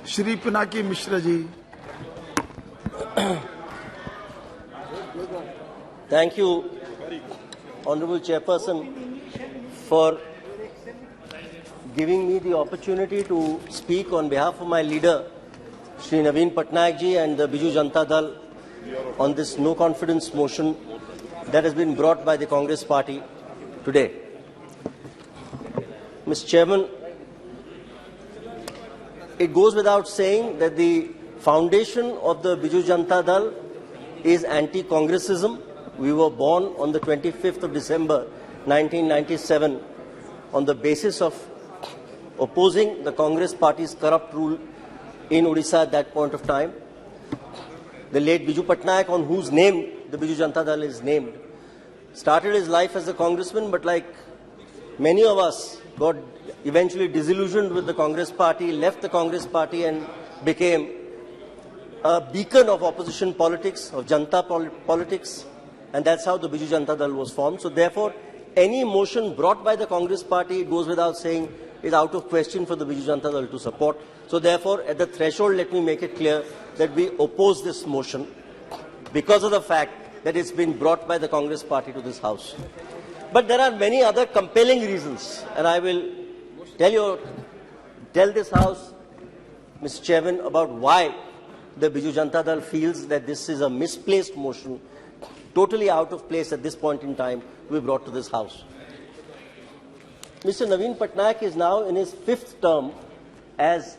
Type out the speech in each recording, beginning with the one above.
Shri Pinaki Mishra ji. Thank you, Honorable Chairperson, for giving me the opportunity to speak on behalf of my leader, Shri Naveen Patnaik ji, and the Biju Janata Dal on this no confidence motion that has been brought by the Congress party today. Mr. Chairman, it goes without saying that the foundation of the Biju Janata Dal is anti-Congressism. We were born on the 25th of December 1997 on the basis of opposing the Congress party's corrupt rule in Odisha at that point of time. The late Biju Patnaik, on whose name the Biju Janata Dal is named, started his life as a congressman, but like many of us, got eventually disillusioned with the Congress party, left the Congress party and became a beacon of opposition politics, of Janta politics, and that's how the Biju Janata Dal was formed. So therefore, any motion brought by the Congress party, it goes without saying, is out of question for the Biju Janata Dal to support. So therefore, at the threshold, let me make it clear that we oppose this motion because of the fact that it's been brought by the Congress party to this House. But there are many other compelling reasons, and I will tell this House, Mr. Chairman, about why the Biju Janata Dal feels that this is a misplaced motion, totally out of place at this point in time, to be brought to this House. Mr. Naveen Patnaik is now in his 5th term as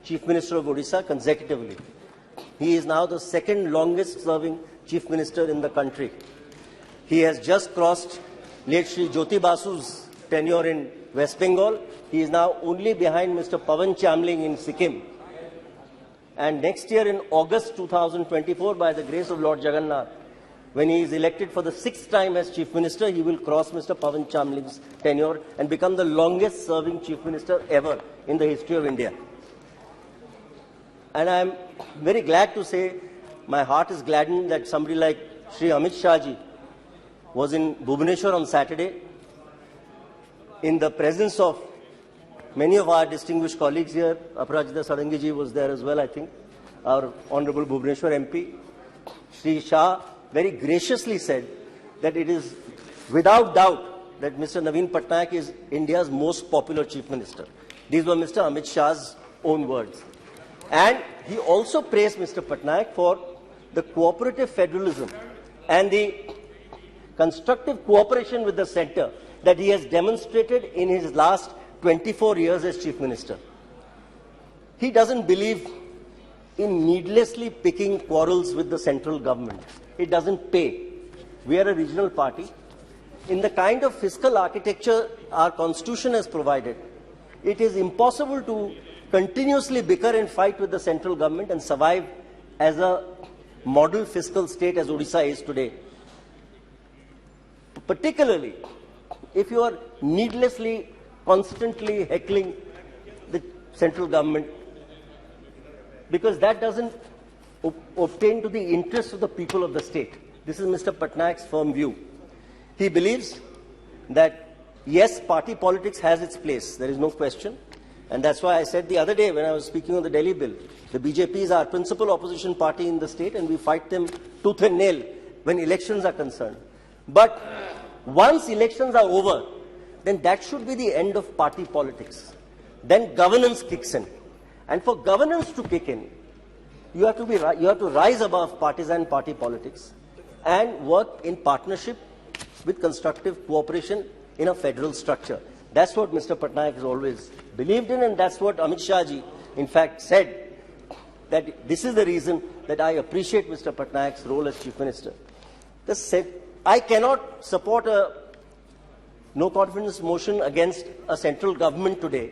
Chief Minister of Odisha consecutively. He is now the 2nd longest serving Chief Minister in the country. He has just crossed late Shri Jyoti Basu's tenure in West Bengal. He is now only behind Mr. Pawan Chamling in Sikkim. And next year in August 2024, by the grace of Lord Jagannath, when he is elected for the 6th time as Chief Minister, he will cross Mr. Pawan Chamling's tenure and become the longest serving Chief Minister ever in the history of India. And I am very glad to say, my heart is gladdened that somebody like Shri Amit Shah ji was in Bhubaneswar on Saturday in the presence of many of our distinguished colleagues here. Aparajita Sarangi ji was there as well, I think, our Honorable Bhubaneswar MP. Shri Shah very graciously said that it is without doubt that Mr. Naveen Patnaik is India's most popular Chief Minister. These were Mr. Amit Shah's own words. And he also praised Mr. Patnaik for the cooperative federalism and the constructive cooperation with the centre that he has demonstrated in his last 24 years as Chief Minister. He doesn't believe in needlessly picking quarrels with the central government. It doesn't pay. We are a regional party. In the kind of fiscal architecture our constitution has provided, it is impossible to continuously bicker and fight with the central government and survive as a model fiscal state as Odisha is today. Particularly if you are needlessly, constantly heckling the central government, because that doesn't obtain to the interests of the people of the state. This is Mr. Patnaik's firm view. He believes that, yes, party politics has its place, there is no question. And that's why I said the other day when I was speaking on the Delhi bill, the BJP is our principal opposition party in the state and we fight them tooth and nail when elections are concerned. But once elections are over, then that should be the end of party politics. Then governance kicks in. And for governance to kick in, you have to rise above partisan party politics and work in partnership with constructive cooperation in a federal structure. That's what Mr. Patnaik has always believed in, and that's what Amit Shah ji, in fact, said, that this is the reason that I appreciate Mr. Patnaik's role as Chief Minister. I cannot support a no confidence motion against a central government today,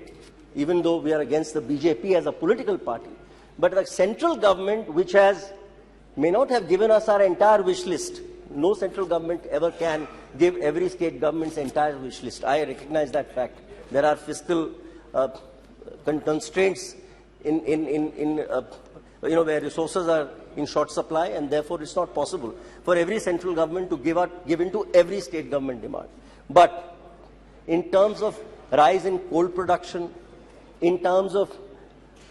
even though we are against the BJP as a political party. But the central government, which may not have given us our entire wish list. No central government ever can give every state government's entire wish list. I recognize that fact. There are fiscal constraints where resources are in short supply, and therefore it's not possible for every central government to give in to every state government demand. But in terms of rise in coal production, in terms of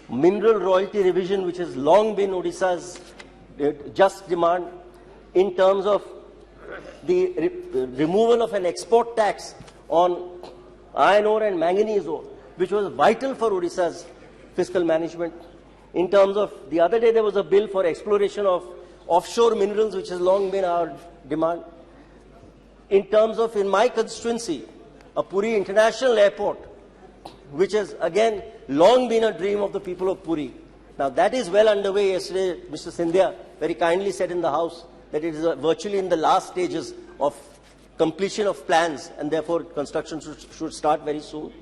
mineral royalty revision, which has long been Odisha's just demand, in terms of the removal of an export tax on iron ore and manganese ore, which was vital for Odisha's fiscal management. In terms of, the other day there was a bill for exploration of offshore minerals, which has long been our demand. In terms of, in my constituency, a Puri International Airport, which has again long been a dream of the people of Puri. Now that is well underway. Yesterday, Mr. Sindhya very kindly said in the House that it is virtually in the last stages of completion of plans, and therefore construction should start very soon.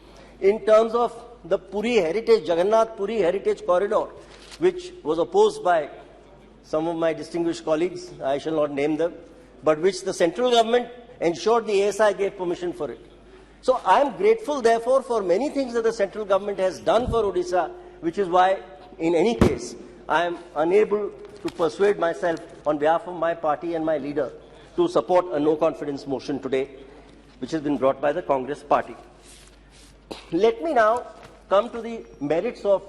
In terms of the Puri Heritage, Jagannath Puri Heritage Corridor, which was opposed by some of my distinguished colleagues, I shall not name them, but which the central government ensured the ASI gave permission for it. So I am grateful, therefore, for many things that the central government has done for Odisha, which is why, in any case, I am unable to persuade myself on behalf of my party and my leader to support a no-confidence motion today, which has been brought by the Congress party. Let me now come to the merits of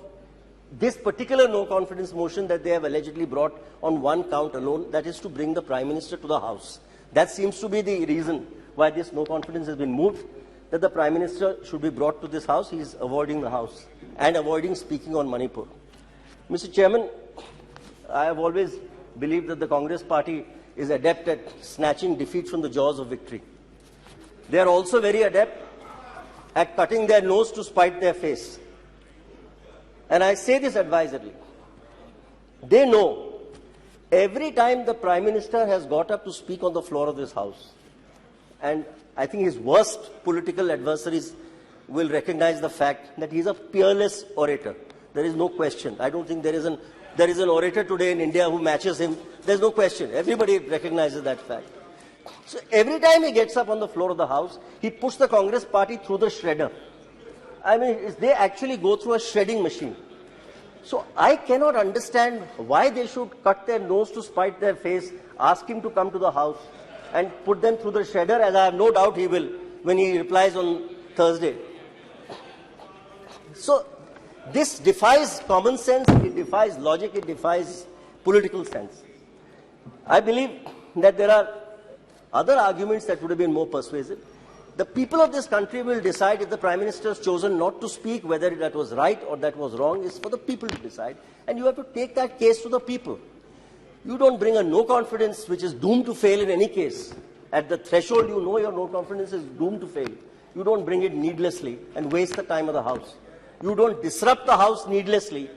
this particular no-confidence motion that they have allegedly brought on one count alone, that is to bring the Prime Minister to the House. That seems to be the reason why this no-confidence has been moved, that the Prime Minister should be brought to this House. He is avoiding the House and avoiding speaking on Manipur. Mr. Chairman, I have always believed that the Congress party is adept at snatching defeat from the jaws of victory. They are also very adept at cutting their nose to spite their face. And I say this advisedly. They know every time the Prime Minister has got up to speak on the floor of this House, and I think his worst political adversaries will recognize the fact that he is a peerless orator. There is no question. I don't think there is an orator today in India who matches him. There is no question. Everybody recognizes that fact. So every time he gets up on the floor of the House, he puts the Congress party through the shredder. I mean, they actually go through a shredding machine. So I cannot understand why they should cut their nose to spite their face, ask him to come to the House and put them through the shredder, as I have no doubt he will when he replies on Thursday. So this defies common sense, it defies logic, it defies political sense. I believe that there are other arguments that would have been more persuasive. The people of this country will decide if the Prime Minister has chosen not to speak, whether that was right or that was wrong, is for the people to decide. And you have to take that case to the people. You don't bring a no confidence which is doomed to fail in any case. At the threshold, you know your no confidence is doomed to fail. You don't bring it needlessly and waste the time of the House. You don't disrupt the House needlessly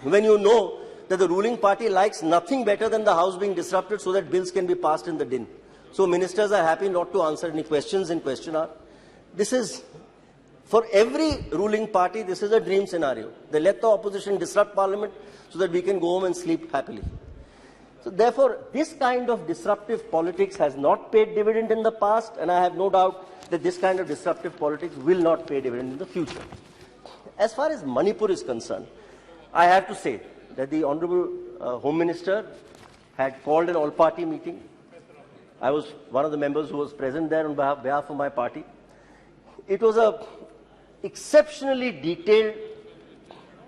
when you know that the ruling party likes nothing better than the House being disrupted so that bills can be passed in the din. So ministers are happy not to answer any questions in question hour. This is, for every ruling party, this is a dream scenario. They let the opposition disrupt parliament so that we can go home and sleep happily. So therefore, this kind of disruptive politics has not paid dividend in the past, and I have no doubt that this kind of disruptive politics will not pay dividend in the future. As far as Manipur is concerned, I have to say that the Honorable Home Minister had called an all-party meeting. I was one of the members who was present there on behalf of my party. It was an exceptionally detailed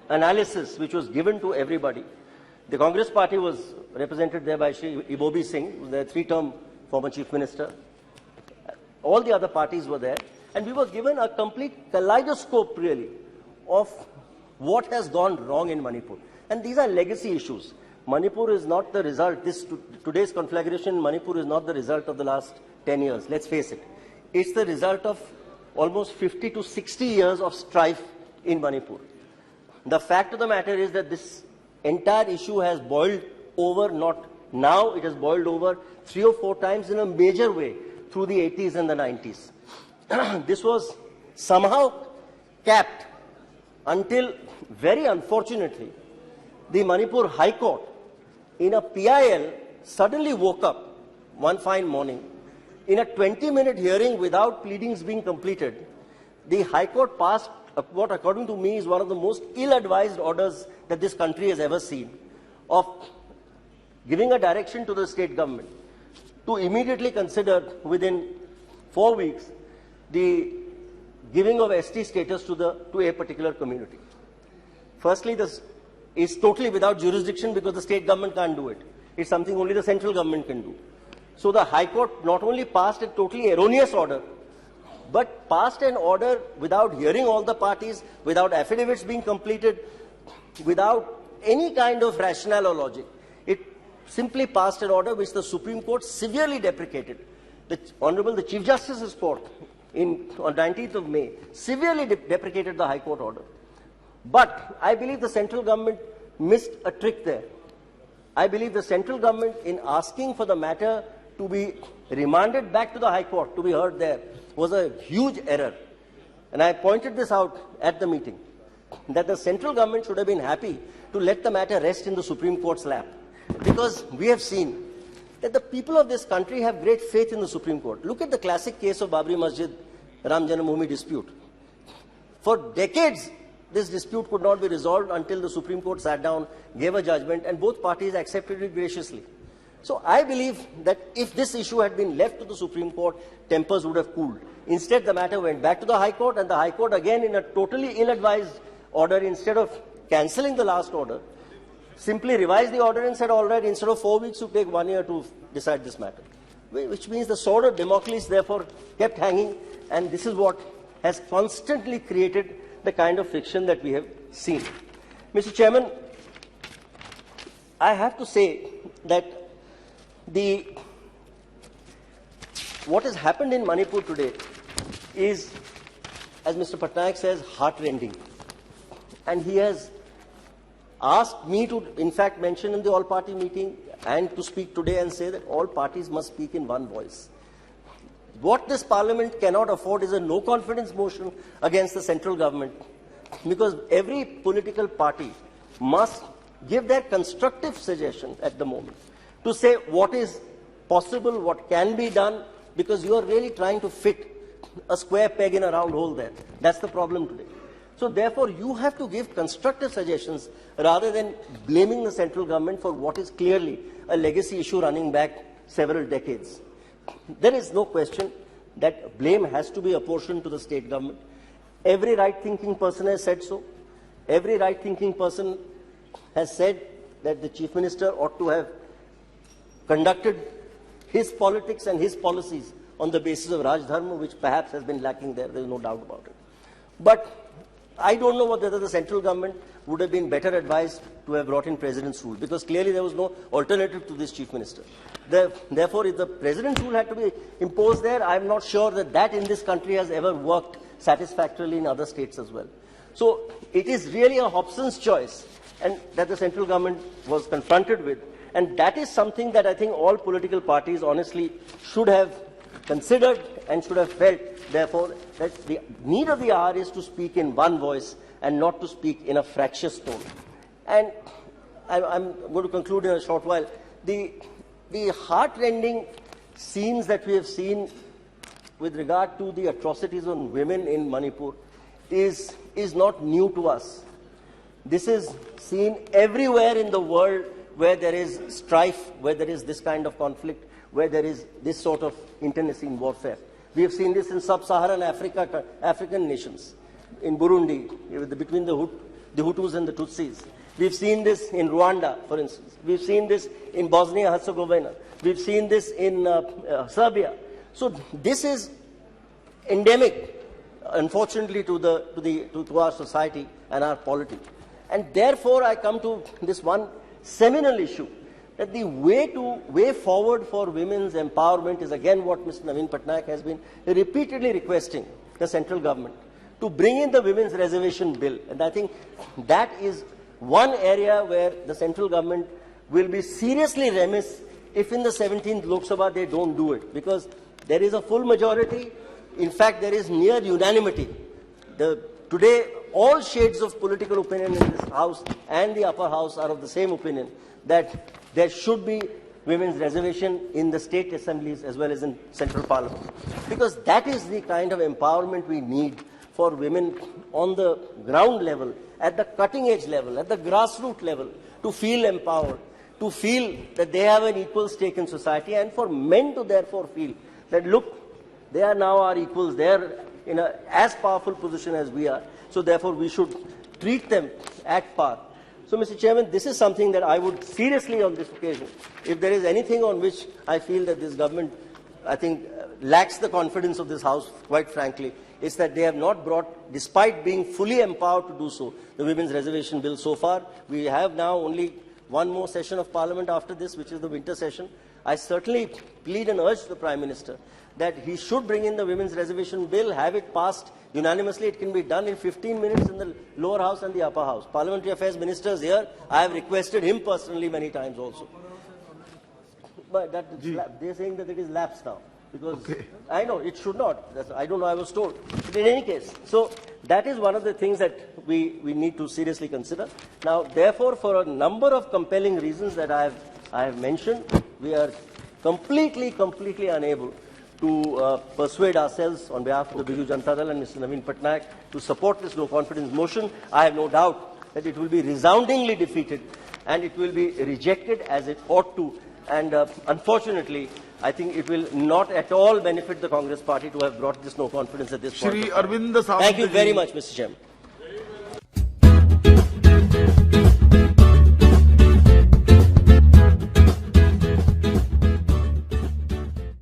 analysis which was given to everybody. The Congress party was represented there by Shri Ibobi Singh, who was the three-term former Chief Minister. All the other parties were there. And we were given a complete kaleidoscope, really, of what has gone wrong in Manipur. And these are legacy issues. Manipur is not the result, today's conflagration in Manipur is not the result of the last 10 years, let's face it. It's the result of almost 50 to 60 years of strife in Manipur. The fact of the matter is that this entire issue has boiled over, not now, it has boiled over 3 or 4 times in a major way through the 80s and the 90s. This was somehow capped until, very unfortunately, the Manipur High Court in a PIL suddenly woke up one fine morning. In a 20-minute hearing without pleadings being completed, the High Court passed what, according to me, is one of the most ill-advised orders that this country has ever seen, of giving a direction to the state government to immediately consider within 4 weeks the giving of ST status to a particular community. firstly, this is totally without jurisdiction because the state government can't do it. It's something only the central government can do. So the High Court not only passed a totally erroneous order, but passed an order without hearing all the parties, without affidavits being completed, without any kind of rationale or logic. It simply passed an order which the Supreme Court severely deprecated. The Honorable the Chief Justice's Court on 19th of May severely deprecated the High Court order. But I believe the central government missed a trick there. I believe the central government, in asking for the matter to be remanded back to the High Court to be heard there, was a huge error. And I pointed this out at the meeting, that the central government should have been happy to let the matter rest in the Supreme Court's lap. Because we have seen that the people of this country have great faith in the Supreme Court. Look at the classic case of Babri Masjid, Ram Janmabhoomi dispute. For decades, this dispute could not be resolved until the Supreme Court sat down, gave a judgment, and both parties accepted it graciously. So I believe that if this issue had been left to the Supreme Court, tempers would have cooled. Instead, the matter went back to the High Court, and the High Court, again in a totally ill-advised order, instead of cancelling the last order, simply revised the order and said, all right, instead of 4 weeks, you take 1 year to decide this matter. Which means the sword of Damocles, therefore, kept hanging, and this is what has constantly created the kind of friction that we have seen. Mr. Chairman, I have to say that what has happened in Manipur today is, as Mr. Patnaik says, heart-rending. And he has asked me to, in fact, mention in the all-party meeting and to speak today and say that all parties must speak in one voice. What this Parliament cannot afford is a no-confidence motion against the central government, because every political party must give their constructive suggestion at the moment to say what is possible, what can be done, because you are really trying to fit a square peg in a round hole there. That's the problem today. So therefore, you have to give constructive suggestions rather than blaming the central government for what is clearly a legacy issue running back several decades. There is no question that blame has to be apportioned to the state government. Every right-thinking person has said so. Every right-thinking person has said that the Chief Minister ought to have conducted his politics and his policies on the basis of Raj Dharma, which perhaps has been lacking there. There is no doubt about it. But I don't know whether the central government would have been better advised to have brought in President's rule, because clearly there was no alternative to this Chief Minister. Therefore, if the President's rule had to be imposed there, I'm not sure that that in this country has ever worked satisfactorily in other states as well. So it is really a Hobson's choice, and that the central government was confronted with. And that is something that I think all political parties honestly should have considered and should have felt, therefore, that the need of the hour is to speak in one voice and not to speak in a fractious tone. And I'm going to conclude in a short while. The heart-rending scenes that we have seen with regard to the atrocities on women in Manipur is not new to us. This is seen everywhere in the world where there is strife, where there is this kind of conflict, where there is this sort of internecine warfare. We have seen this in sub-Saharan African nations, in Burundi, between the Hutus and the Tutsis. We've seen this in Rwanda, for instance. We've seen this in Bosnia-Herzegovina. We've seen this in Serbia. So this is endemic, unfortunately, to our society and our polity. And therefore, I come to this one seminal issue, that the way forward for women's empowerment is again what Mr. Naveen Patnaik has been repeatedly requesting the central government to bring in the Women's Reservation Bill. And I think that is one area where the central government will be seriously remiss if in the 17th Lok Sabha they don't do it, because there is a full majority. In fact, there is near unanimity. Today, all shades of political opinion in this House and the upper house are of the same opinion, that there should be women's reservation in the state assemblies as well as in central parliament. Because that is the kind of empowerment we need for women on the ground level, at the cutting edge level, at the grassroots level, to feel empowered, to feel that they have an equal stake in society, and for men to therefore feel that, look, they are now our equals, they are in as powerful position as we are. So therefore we should treat them at par. So, Mr. Chairman, this is something that I would seriously on this occasion, if there is anything on which I feel that this government, I think, lacks the confidence of this House, quite frankly, is that they have not brought, despite being fully empowered to do so, the Women's Reservation Bill so far. We have now only one more session of Parliament after this, which is the winter session. I certainly plead and urge the Prime Minister that he should bring in the Women's Reservation Bill, have it passed unanimously. It can be done in 15 minutes in the lower house and the upper house. Parliamentary Affairs Minister is here. I have requested him personally many times also. But they're saying that it is lapsed now. Because I know it should not. I don't know, I was told. But in any case, so that is one of the things that we need to seriously consider. Now, therefore, for a number of compelling reasons that I have mentioned, we are completely unable to persuade ourselves on behalf of the Biju Janata Dal and Mr. Naveen Patnaik to support this no confidence motion. I have no doubt that it will be resoundingly defeated and it will be rejected as it ought to. And unfortunately, I think it will not at all benefit the Congress party to have brought this no confidence at this point. Shri Arvind Samant Thank you very much, Mr. Chairman.